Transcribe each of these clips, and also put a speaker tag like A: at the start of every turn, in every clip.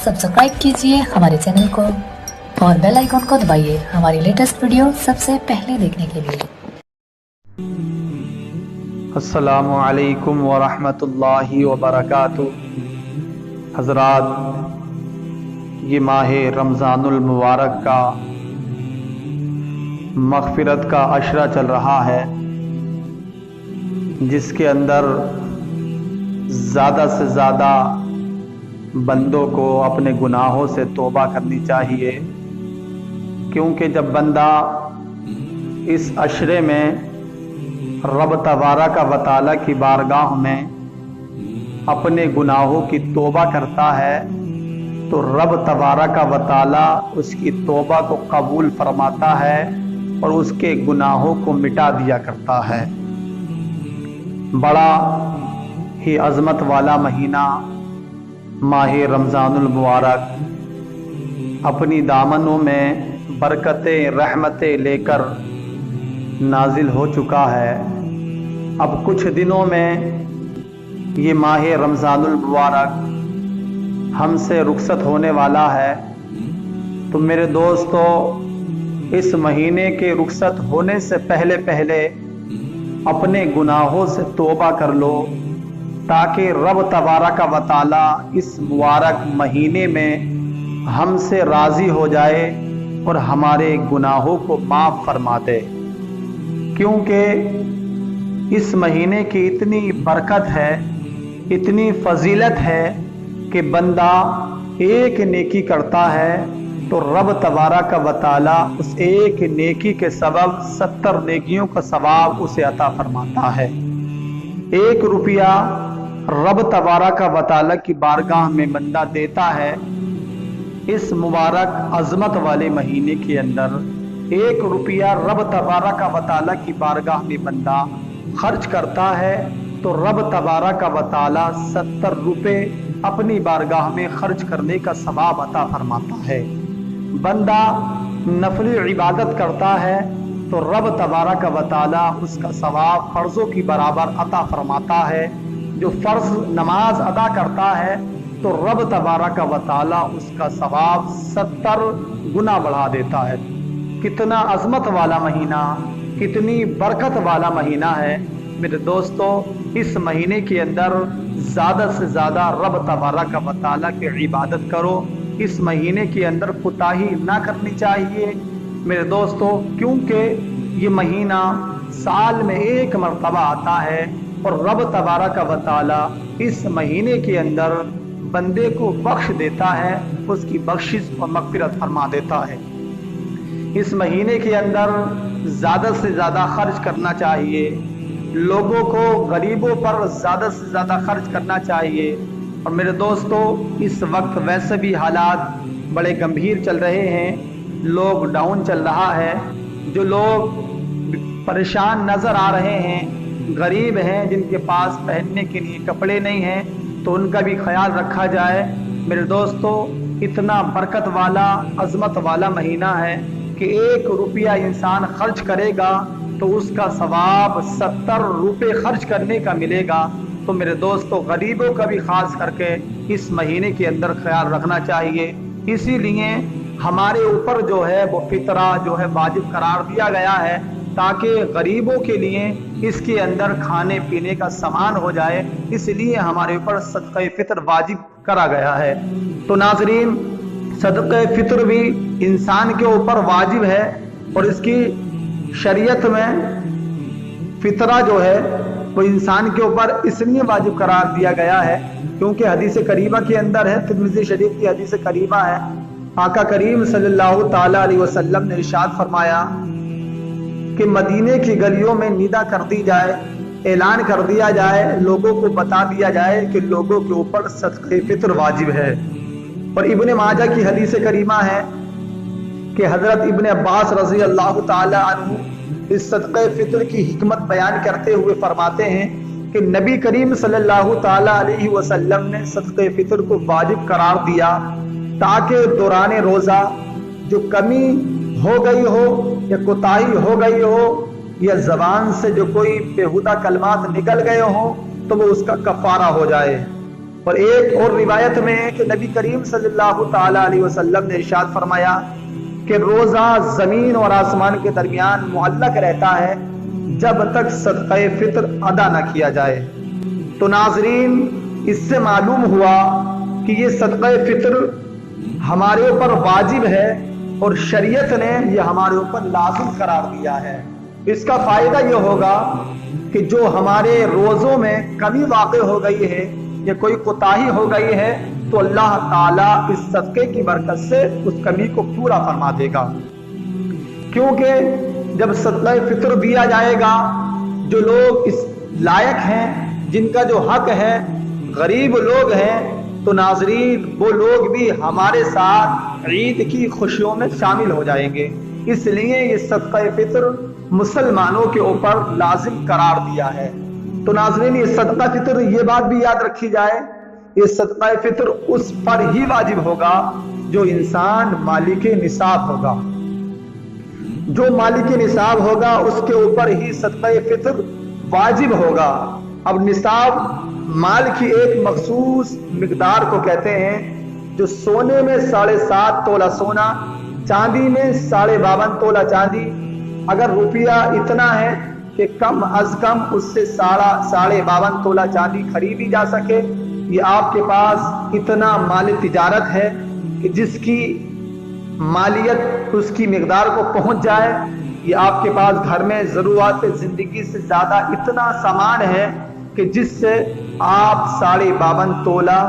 A: Subscribe कीजिए हमारे channel को और बेल आइकन को दबाइए हमारी लेटेस्ट वीडियो सबसे पहले देखने के लिए।
B: अस्सलामु अलैकुम व रहमतुल्लाहि व बरकातुहू। हज़रात, ये माह रमज़ानुल मुबारक का मग़फ़िरत का अशरा चल रहा है, जिसके अंदर ज़्यादा से ज़्यादा बंदों को अपने गुनाहों से तौबा करनी चाहिए, क्योंकि जब बंदा इस अशरे में रब तबारक व तआला की बारगाह में अपने गुनाहों की तौबा करता है तो रब तबारक व तआला उसकी तौबा को कबूल फरमाता है और उसके गुनाहों को मिटा दिया करता है। बड़ा ही अज़मत वाला महीना माह रमज़ानुल मुबारक अपनी दामनों में बरकतें रहमतें लेकर नाजिल हो चुका है। अब कुछ दिनों में ये माह रमज़ानुल मुबारक हमसे रुखसत होने वाला है। तो मेरे दोस्तों, इस महीने के रुखसत होने से पहले पहले अपने गुनाहों से तौबा कर लो, ताकि रब तबारक व तआला इस मुबारक महीने में हमसे राज़ी हो जाए और हमारे गुनाहों को माफ़ फरमा दे। क्योंकि इस महीने की इतनी बरकत है, इतनी फजीलत है कि बंदा एक नेकी करता है तो रब तबारक व तआला उस एक नेकी के सबब 70 नेकियों का सवाब उसे अता फरमाता है। 1 रुपया रब तबारक व तआला की बारगाह में बंदा देता है। इस मुबारक अज़मत वाले महीने के अंदर 1 रुपया रब तबारक व तआला की बारगाह में बंदा खर्च करता है तो रब तबारक व तआला 70 रुपये अपनी बारगाह में खर्च करने का सवाब अता फरमाता है। बंदा नफली इबादत करता है तो रब तबारक व तआला उसका सवाब फ़र्ज़ों की बराबर अता फरमाता है। जो फ़र्ज़ नमाज अदा करता है तो रब तबारक व तआला उसका सवाब 70 गुना बढ़ा देता है। कितना अज़मत वाला महीना, कितनी बरकत वाला महीना है। मेरे दोस्तों, इस महीने के अंदर ज़्यादा से ज़्यादा रब तबारक व तआला की इबादत करो। इस महीने के अंदर कोताही ना करनी चाहिए मेरे दोस्तों, क्योंकि ये महीना साल में 1 मरतबा आता है और रब तबारक व तआला इस महीने के अंदर बंदे को बख्श देता है, उसकी बख्शिश और मग़फ़िरत फरमा देता है। इस महीने के अंदर ज़्यादा से ज़्यादा खर्च करना चाहिए, लोगों को गरीबों पर ज़्यादा से ज़्यादा खर्च करना चाहिए। और मेरे दोस्तों, इस वक्त वैसे भी हालात बड़े गंभीर चल रहे हैं, लॉकडाउन चल रहा है। जो लोग परेशान नज़र आ रहे हैं, गरीब हैं, जिनके पास पहनने के लिए कपड़े नहीं हैं, तो उनका भी ख्याल रखा जाए। मेरे दोस्तों, इतना बरकत वाला अज़मत वाला महीना है कि 1 रुपया इंसान खर्च करेगा तो उसका सवाब 70 रुपये खर्च करने का मिलेगा। तो मेरे दोस्तों, गरीबों का भी ख़ास करके इस महीने के अंदर ख्याल रखना चाहिए। इसीलिए हमारे ऊपर जो है वो फ़ितरा जो है वाजिब करार दिया गया है, ताकि गरीबों के लिए इसके अंदर खाने पीने का सामान हो जाए। इसलिए हमारे ऊपर सदक़े फ़ितर वाजिब करा गया है। तो नाज़रीन, सदक़े फ़ितर भी इंसान के ऊपर वाजिब है और इसकी शरीयत में फ़ितरा जो है वो इंसान के ऊपर इसलिए वाजिब करार दिया गया है क्योंकि हदीस करीमा के अंदर है, तिर्मिज़ी शरीफ की हदीस करीमा है, आका करीम सल्लल्लाहु ताला अलैहि वसल्लम ने इरशाद फरमाया कि मदीने की गलियों में निदा कर दी जाए, ऐलान कर दिया जाए, लोगों को बता दिया जाए कि लोगों के ऊपर सदक़े फ़ितर वाजिब है। और इब्ने माजा की हदीस करीमा है कि हज़रत इब्ने अब्बास रज़ी अल्लाह ताला अन्हु इस सदक़े फ़ितर की हिकमत बयान करते हुए फरमाते हैं कि नबी करीम सल्लल्लाहु ताला अलैहि वसल्लम ने सदक़े फ़ितर को वाजिब करार दिया, ताकि दौरान रोज़ा जो कमी हो गई हो या कोताही हो गई हो या ज़बान से जो कोई बेहुदा कलमात निकल गए हो तो वो उसका कफ़ारा हो जाए। اور ایک اور روایت میں ہے کہ نبی کریم صلی اللہ تعالی علیہ وسلم نے ارشاد فرمایا کہ روزہ زمین اور آسمان کے درمیان معلق رہتا ہے جب تک صدقہ فطر ادا نہ کیا جائے۔ تو ناظرین، اس سے معلوم ہوا کہ یہ صدقہ فطر ہمارے اوپر واجب ہے اور شریعت نے یہ ہمارے اوپر لازم قرار دیا ہے۔ اس کا فائدہ یہ ہوگا کہ جو ہمارے روزوں میں کمی واقع ہو گئی ہے یا کوئی کوتاہی ہو گئی ہے تو اللہ تعالیٰ اس صدقے کی برکت سے اس کمی کو پورا فرما دے گا، کیونکہ جب صدقہ فطر دیا جائے گا، جو لوگ اس لائق ہیں، جن کا جو حق ہے، غریب لوگ ہیں، تو ناظرین وہ لوگ بھی ہمارے ساتھ عید کی خوشیوں میں شامل ہو جائیں گے۔ اس لیے یہ صدقہ فطر مسلمانوں کے اوپر لازم قرار دیا ہے۔ تو ناظرین، یہ صدقہ فطر، یہ بات بھی یاد رکھی جائے، یہ صدقہ فطر اس پر ہی واجب ہوگا جو انسان مالک نصاب ہوگا۔ جو مالک نصاب ہوگا اس کے اوپر ہی صدقہ فطر واجب ہوگا۔ اب نصاب مال کی ایک مخصوص مقدار کو کہتے ہیں، جو سونے میں 7.5 تولہ سونا، چاندی میں 52.5 تولہ چاندی، اگر روپیہ اتنا ہے کہ کم از کم اس سے 52.5 تولہ چاندی خریدی جا سکے، یہ آپ کے پاس اتنا مال تجارت ہے کہ جس کی مالیت اس کی مقدار کو پہنچ جائے، یہ آپ کے پاس گھر میں ضرورت زندگی سے زیادہ اتنا سامان ہے کہ جس سے آپ 52.5 تولہ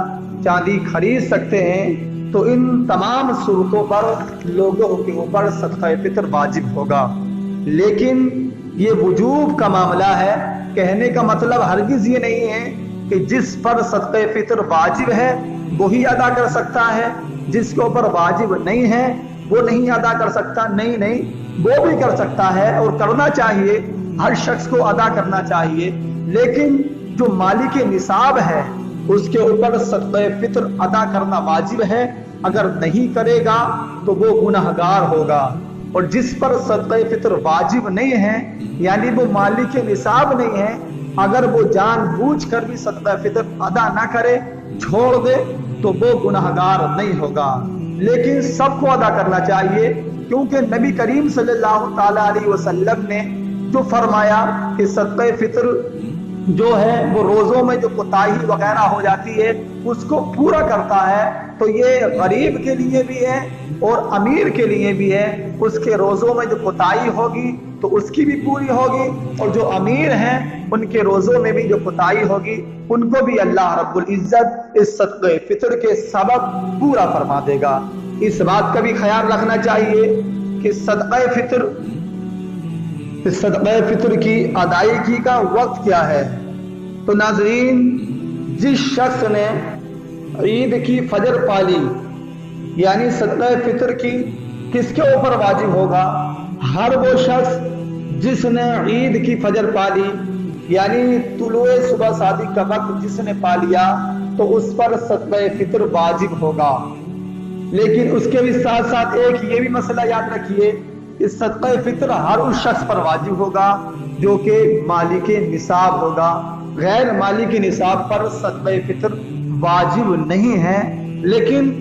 B: چاندی خرید سکتے ہیں، تو ان تمام صورتوں پر لوگوں کے اوپر صدقہ فطر واجب ہوگا۔ لیکن یہ وجوب کا معاملہ ہے، کہنے کا مطلب ہرگز یہ نہیں ہے کہ جس پر صدقہ فطر واجب ہے وہی ادا کر سکتا ہے، جس کے اوپر واجب نہیں ہے وہ نہیں ادا کر سکتا۔ نہیں، وہ بھی کر سکتا ہے اور کرنا چاہیے، ہر شخص کو ادا کرنا چاہیے، لیکن جو مالک نصاب ہے اس کے اوپر صدقہ فطر ادا کرنا واجب ہے۔ اگر نہیں کرے گا تو وہ گنہگار ہوگا، اور جس پر صدقہ فطر واجب نہیں ہے، یعنی وہ مالک نصاب نہیں ہے، اگر وہ جان بوجھ کر بھی صدقہ فطر ادا نہ کرے، چھوڑ دے، تو وہ گنہگار نہیں ہوگا۔ لیکن سب کو ادا کرنا چاہیے، کیونکہ نبی کریم صلی اللہ تعالی علیہ وسلم نے جو فرمایا کہ صدقہ فطر جو ہے وہ روزوں میں جو کوتاہی وغیرہ ہو جاتی ہے اس کو پورا کرتا ہے، تو یہ غریب کے لیے بھی ہے اور امیر کے لیے بھی ہے۔ اس کے روزوں میں جو کوتاہی ہوگی تو اس کی بھی پوری ہوگی، اور جو امیر ہیں ان کے روزوں میں بھی جو کوتاہی ہوگی ان کو بھی اللہ رب العزت اس صدقہ فطر کے سبب پورا فرما دے گا۔ اس بات کا بھی خیال رکھنا چاہیے کہ صدقہ فطر کی ادائیگی کا وقت کیا ہے۔ تو ناظرین، جس شخص نے عید کی فجر پالی، یعنی صدقہ فطر کی کس کے اوپر واجب ہوگا؟ ہر وہ شخص جس نے عید کی فجر پالی، یعنی طلوع صبح صادق کا وقت جس نے پا لیا، تو اس پر صدقہ فطر واجب ہوگا۔ لیکن اس کے بھی ساتھ ساتھ ایک یہ بھی مسئلہ یاد رکھیے کہ صدقہ فطر ہر اس شخص پر واجب ہوگا جو کہ مالک نصاب ہوگا۔ غیر مالک نصاب پر صدقہ فطر واجب نہیں ہے، لیکن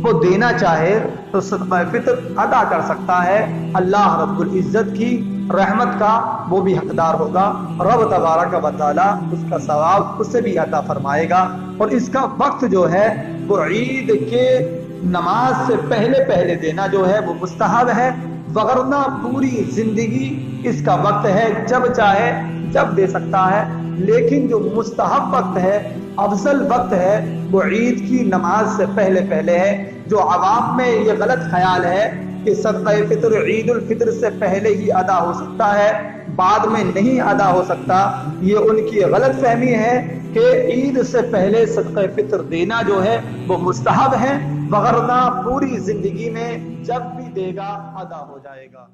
B: وہ دینا چاہے تو صدقہ فطر ادا کر سکتا ہے۔ اللہ رب العزت کی رحمت کا وہ بھی حقدار ہوگا، رب تبارک و تعالی اس کا ثواب اسے بھی عطا فرمائے گا۔ اور اس کا وقت جو ہے وہ عید کے نماز سے پہلے دینا جو ہے وہ مستحب ہے، وگرنہ پوری زندگی اس کا وقت ہے، جب چاہے جب دے سکتا ہے۔ لیکن جو مستحب وقت ہے، افضل وقت ہے، وہ عید کی نماز سے پہلے ہے۔ جو عوام میں یہ غلط خیال ہے کہ صدقہ فطر عید الفطر سے پہلے ہی ادا ہو سکتا ہے، بعد میں نہیں ادا ہو سکتا، یہ ان کی غلط فہمی ہے کہ عید سے پہلے صدقہ فطر دینا جو ہے وہ مستحب ہے، وگرنہ پوری زندگی میں جب بھی دے گا ادا ہو جائے گا۔